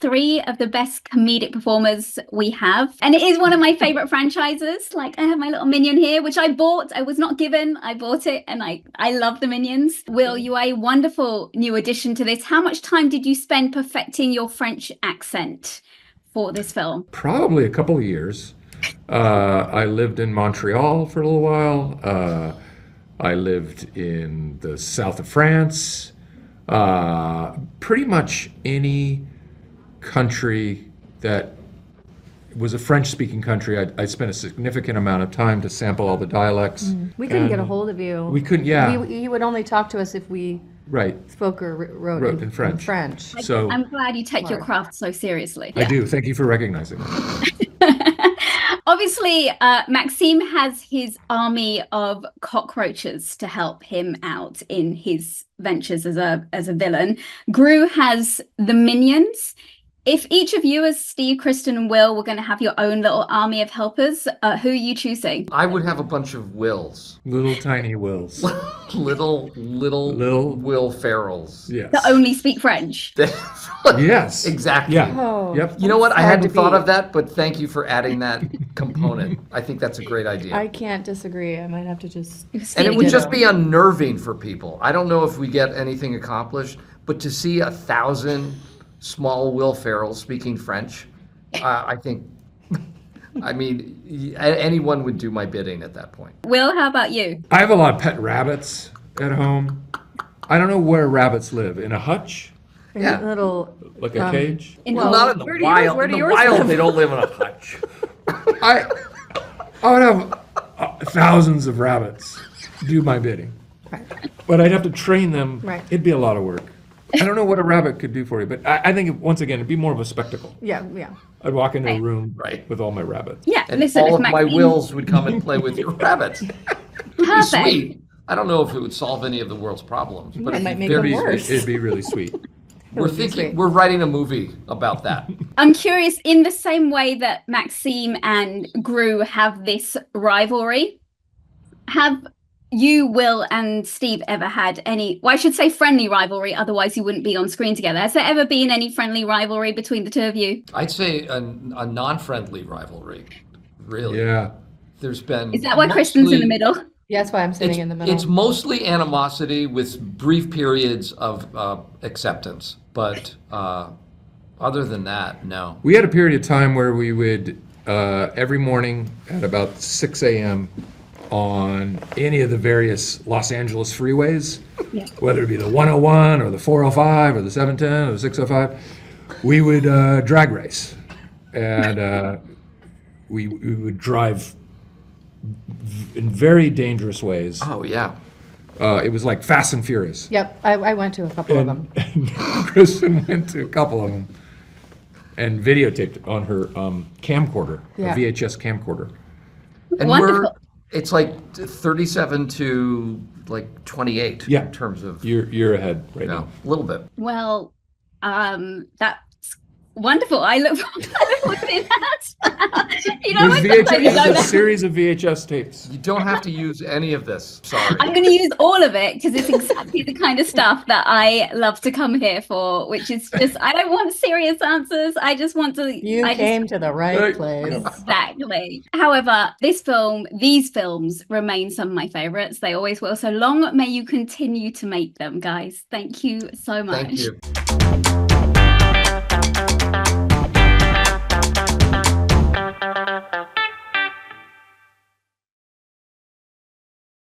three of the best comedic performers we have. And it is one of my favorite franchises. Like, I have my little minion here, which I bought. I was not given. I bought it, and I love the Minions. Will, you are a wonderful new addition to this. How much time did you spend perfecting your French accent for this film? Probably a couple of years. I lived in Montreal for a little while. I lived in the south of France. Pretty much any country that was a French-speaking country, I spent a significant amount of time to sample all the dialects. We couldn't get a hold of you. We couldn't, yeah. You would only talk to us if we Right. spoke or wrote in French. So I'm glad you take your craft so seriously. I do. Thank you for recognizing that. Obviously, Maxime has his army of cockroaches to help him out in his ventures as a villain. Gru has the Minions. If each of you, as Steve, Kristen, and Will, were going to have your own little army of helpers, who are you choosing? I would have a bunch of Wills. Little tiny Wills. little Will Ferrells. Yes. That only speak French. Yes. Exactly. Yeah. Oh, Yep. You know what? I hard hadn't to thought beat. of that, but thank you for adding that component. I think that's a great idea. I can't disagree. I might have to just. And it would just be unnerving for people. I don't know if we get anything accomplished, but to see 1,000 small Will Ferrell speaking French, I think, I mean, anyone would do my bidding at that point. Will, how about you? I have a lot of pet rabbits at home. I don't know where rabbits live. In a hutch? Yeah. Little. Like a cage? Well, not in the where do wild. where In do the yours wild, live? they don't live in a hutch. I would have thousands of rabbits do my bidding. But I'd have to train them. Right. It'd be a lot of work. I don't know what a rabbit could do for you, but I think, once again, it'd be more of a spectacle. Yeah. I'd walk into a room Right. with all my rabbits. Yeah, And listen, all if of my Maxime- Wills would come and play with your rabbits. It would be Perfect. sweet. I don't know if it would solve any of the world's problems, but It it'd might be make very them worse. It'd be really sweet. We're thinking, we're writing a movie about that. I'm curious, in the same way that Maxime and Gru have this rivalry, have you, Will, and Steve ever had any, well, I should say friendly rivalry, otherwise you wouldn't be on screen together. Has there ever been any friendly rivalry between the two of you? I'd say a non-friendly rivalry, really. Yeah. There's been. Is that why Kristen's in the mostly- middle? Yeah, that's why I'm sitting in the middle. It's mostly animosity with brief periods of acceptance, but other than that, no. We had a period of time where we would, every morning at about 6 a.m., on any of the various Los Angeles freeways, whether it be the 101 or the 405 or the 710 or the 605, we would drag race. And we would drive in very dangerous ways. Oh, yeah. It was like Fast and Furious. Yep, I went to a couple of them. And Kristen went to a couple of them and videotaped on her camcorder, Yeah. a VHS camcorder. And Wonderful. it's like 37 to like 28 Yeah. in terms of, You're ahead right you know, now. a little bit. Well, that's wonderful. I look forward to that. You know, There's myself, a series of VHS tapes. You don't have to use any of this. Sorry. I'm going to use all of it because it's exactly the kind of stuff that I love to come here for, which is just, I don't want serious answers. I just want to. You came to the right Right. place. Exactly. However, these films remain some of my favorites. They always will. So long may you continue to make them, guys. Thank you so much. Thank you.